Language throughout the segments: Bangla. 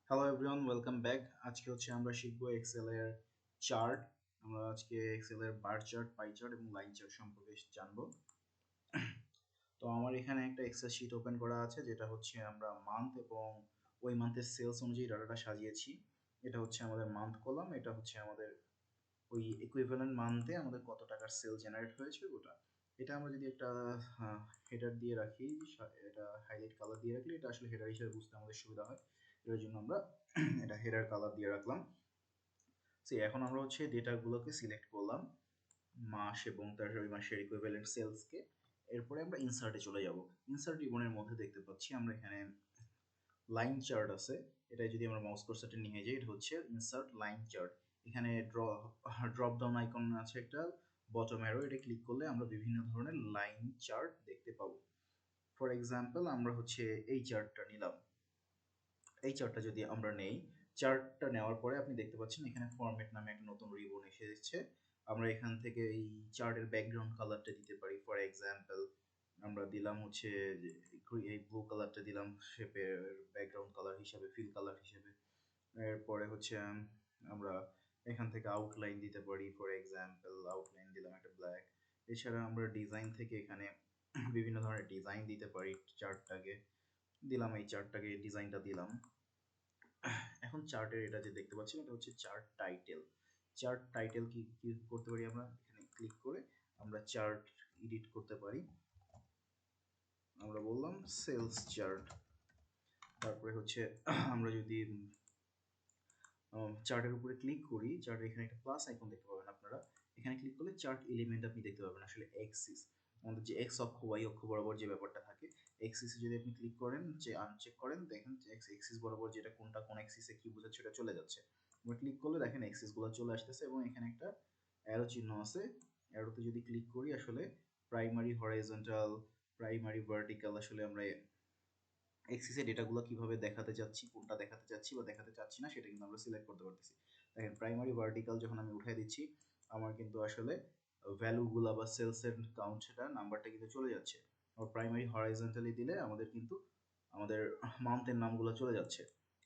Hello everyone, welcome back. আজকে আমরা শিখবো এক্সেল এর চার্ট। আমরা আজকে এক্সেল এর বার চার্ট, পাই চার্ট এবং লাইন চার্ট সম্পর্কে জানবো। তো আমার এখানে একটা এক্সেল শিট ওপেন করা আছে, যেটা আমরা মান্থ এবং ওই মান্থের সেলস অনুযায়ী ডাটাটা সাজিয়েছি। এটা আমাদের মান্থ কলাম, এটা আমাদের ওই ইকুইভ্যালেন্ট মান্থে আমাদের কত টাকার সেল জেনারেট হয়েছে ওটা। এটা আমরা যদি একটা হেডার দিয়ে রাখি, এটা হাইলাইট কালার দিয়ে রাখলে এটা আসলে হেডার হিসেবে বুঝতে আমাদের সুবিধা হয়। এর জন্য আমরা এটা হেডার কালার দিয়ে রাখলাম। এখন আমরা ডেটাগুলোকে সিলেক্ট করলাম, মাস এবং তার ওই মাসের ইকুইভ্যালেন্ট সেলসকে। এরপরে আমরা ইনসার্টে চলে যাব। ইনসার্ট রিবনের মধ্যে দেখতে পাচ্ছি আমরা এখানে লাইন চার্ট আছে। এটা যদি আমরা মাউস কার্সারটা নিয়ে যাই, এটা ইনসার্ট লাইন চার্ট। এখানে ড্রপ ডাউন আইকন আছে একটা, বটম অ্যারো, এটা ক্লিক করলে আমরা বিভিন্ন ধরনের লাইন চার্ট দেখতে পাবো। ফর এক্সাম্পল আমরা এই চার্টটা নিলাম। এই চার্টটা যদি আমরা নেই, চার্টটা নেওয়ার পরে আপনি দেখতে পাচ্ছেন এখানে ফরম্যাট নামে একটা নতুন রিবন এসেছে। আমরা এখান থেকে এই চার্টের ব্যাকগ্রাউন্ড কালারটা দিতে পারি। ফর এক্সাম্পল আমরা দিলাম এই ব্লু কালারটা দিলাম শেপের ব্যাকগ্রাউন্ড কালার হিসাবে, ফিল কালার হিসেবে। এরপরে আমরা এখান থেকে আউটলাইন দিতে পারি। ফর এক্সাম্পল আউটলাইন দিলাম একটা ব্ল্যাক। এছাড়া আমরা ডিজাইন থেকে এখানে বিভিন্ন ধরনের ডিজাইন দিতে পারি। চার্টটাকে দিলাম, এই চার্টটাকে ডিজাইনটা দিলাম। এখন চার্টের এটা যে দেখতে পাচ্ছেন, এটা চার্ট টাইটেল। চার্ট টাইটেল কি কি করতে পারি, আমরা এখানে ক্লিক করে আমরা চার্ট এডিট করতে পারি। আমরা বললাম সেলস চার্ট। তারপরে আমরা যদি চার্টের উপরে ক্লিক করি, চার্টের এখানে একটা প্লাস আইকন দেখতে পাবেন আপনারা। এখানে ক্লিক করলে চার্ট এলিমেন্ট আপনি দেখতে পাবেন। আসলে এক্সিস, আমাদের যে এক্স অক্ষ ওয়াই অক্ষ বরাবর যে ব্যাপারটা থাকে, এক্সিসে যদি আপনি ক্লিক করেন, যে আনচেক করেন, দেখেন যে এক্সিস বরাবর যেটা কোনটা কোন এক্সিসে কি বোঝাচ্ছে ওটা চলে যাচ্ছে। আমরা ক্লিক করলে দেখেন এক্সিস গুলো চলে আসতেছে এবং এখানে একটা অ্যারো চিহ্ন আছে। অ্যারোতে যদি ক্লিক করি, আসলে প্রাইমারি হরাইজন্টাল, প্রাইমারি ভার্টিক্যাল, আসলে আমরা এক্সিসে ডেটাগুলো কিভাবে দেখাতে চাচ্ছি, কোনটা দেখাতে চাচ্ছি বা দেখাতে চাচ্ছি না, সেটা কিন্তু আমরা সিলেক্ট করতে পারতেছি। দেখেন প্রাইমারি ভার্টিক্যাল যখন আমি উঠাই দিচ্ছি, আমার কিন্তু আসলে ভ্যালুগুলা বা সেলসের কাউন্ট, সেটা নাম্বারটা কিন্তু চলে যাচ্ছে। আর প্রাইমারি হরাইজন্টালি দিলে আমাদের কিন্তু আমাদের মাউন্টের নামগুলো চলে যাচ্ছে।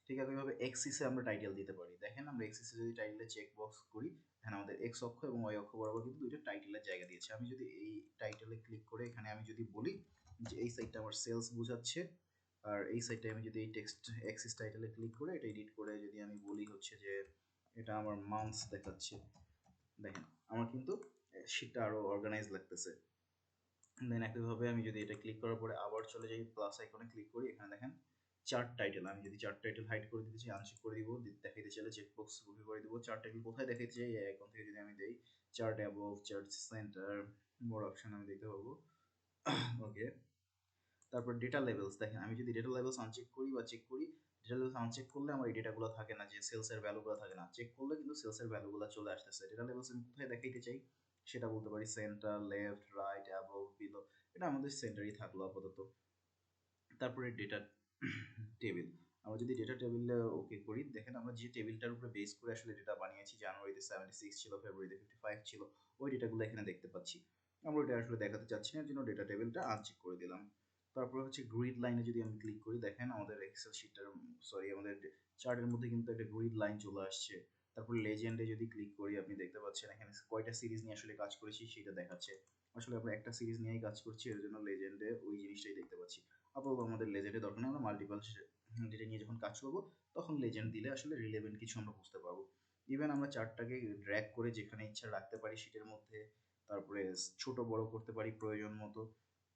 ঠিক একইভাবে এক্সিসে আমরা টাইটেল দিতে পারি। দেখেন আমরা এক্সিসে যদি টাইটেলে চেক বক্স করি, দেখেন আমাদের এক্স অক্ষ এবং ওয়াই অক্ষ বরাবর কিন্তু দুইটা টাইটেলের জায়গা দিয়েছে। আমি যদি এই টাইটেলে ক্লিক করে এখানে আমি যদি বলি যে এই সাইডটা আমার সেলস বোঝাচ্ছে, আর এই সাইডে আমি যদি এই টেক্সট এক্সিস টাইটেলে ক্লিক করে এটা এডিট করে যদি আমি বলি যে এটা আমার মান্থস দেখাচ্ছে, দেখেন আমার কিন্তু শীটটা আরো অর্গানাইজ লাগতেছে। দেন একইভাবে আমি যদি এটা ক্লিক করার পরে আবার চলে যাই, প্লাস আইকনে ক্লিক করি, এখানে দেখেন চার্ট টাইটেল। আমি যদি চার্ট টাইটেল হাইড করে দিতে চাই, আনচেক করে দিব, দেখাইতে চাইলে চেক বক্স কপি করে দিব। চার্ট টাইটেল কোথায় দেখাইতে চাই, এই আইকন থেকে যদি আমি দেই চার্ট অ্যাবভ, চার্ট সেন্টার, মোর অপশন আমি দিতে পারবো। ওকে, তারপর ডেটা লেভেলস, দেখেন আমি যদি ডেটা লেভেলস আনচেক করি বা চেক করি, ডেটা লেভেলস আনচেক করলে আমার এই ডেটাগুলো থাকে না, যে সেলসের ভ্যালুগুলো থাকে না। চেক করলে কিন্তু সেলসের ভ্যালুগুলো চলে আসতেছে। ডেটা লেভেলস আমি কোথায় দেখাইতে চাই সেটা বলতে পারি, centre, left, right, above, below. এটা আমাদের সেন্টারই থাকলো আপাতত। তারপরে ডেটা টেবিল, আমরা যদি ডেটা টেবিলে ওকে করি, দেখেন আমরা যে টেবিলটার উপরে বেস করে আসলে ডেটা বানিয়েছি, জানুয়ারিতে 76 ছিল, ফেব্রুয়ারিতে 55 ছিল, ওই ডেটাগুলো এখানে দেখতে পাচ্ছি। আমরা ওটা আসলে দেখাতে চাচ্ছি না, এর জন্য ডেটা টেবিলটা আনচেক করে দিলাম। তারপর গ্রিড লাইনে যদি আমি ক্লিক করি, দেখেন আমাদের এক্সেল শিটটার, সরি আমাদের চার্টের মধ্যে কিন্তু একটা গ্রিড লাইন চলে আসছে। তারপর লেজেন্ডে যদি ক্লিক করি, আপনি দেখতে পাচ্ছেন এখানে কয়টা সিরিজ নিয়ে আসলে কাজ করেছি সেটা দেখাচ্ছে। আসলে আমরা একটা সিরিজ নিয়েই কাজ করছি, এর জন্য লেজেন্ডে ওই জিনিসটাই দেখতে পাচ্ছি। আপাতত আমাদের লেজেন্ডের দরকার নেই, আমরা মাল্টিপল ডেটা নিয়ে যখন কাজ করবো তখন লেজেন্ড দিলে আসলে রিলেভেন্ট কিছু আমরা বুঝতে পারবো। ইভেন আমরা চার্টটাকে ড্র্যাগ করে যেখানে ইচ্ছা রাখতে পারি শিটের মধ্যে, তারপরে ছোট বড় করতে পারি প্রয়োজন মতো।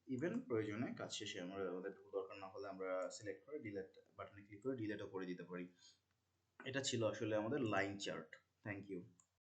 ইভেন প্রয়োজনে কাজ শেষে আমাদের দরকার না হলে আমরা সিলেক্ট করে ডিলেট বাটনে ক্লিক করে ডিলেটও করে দিতে পারি। এটা ছিল আসলে আমাদের লাইন চার্ট। Thank you.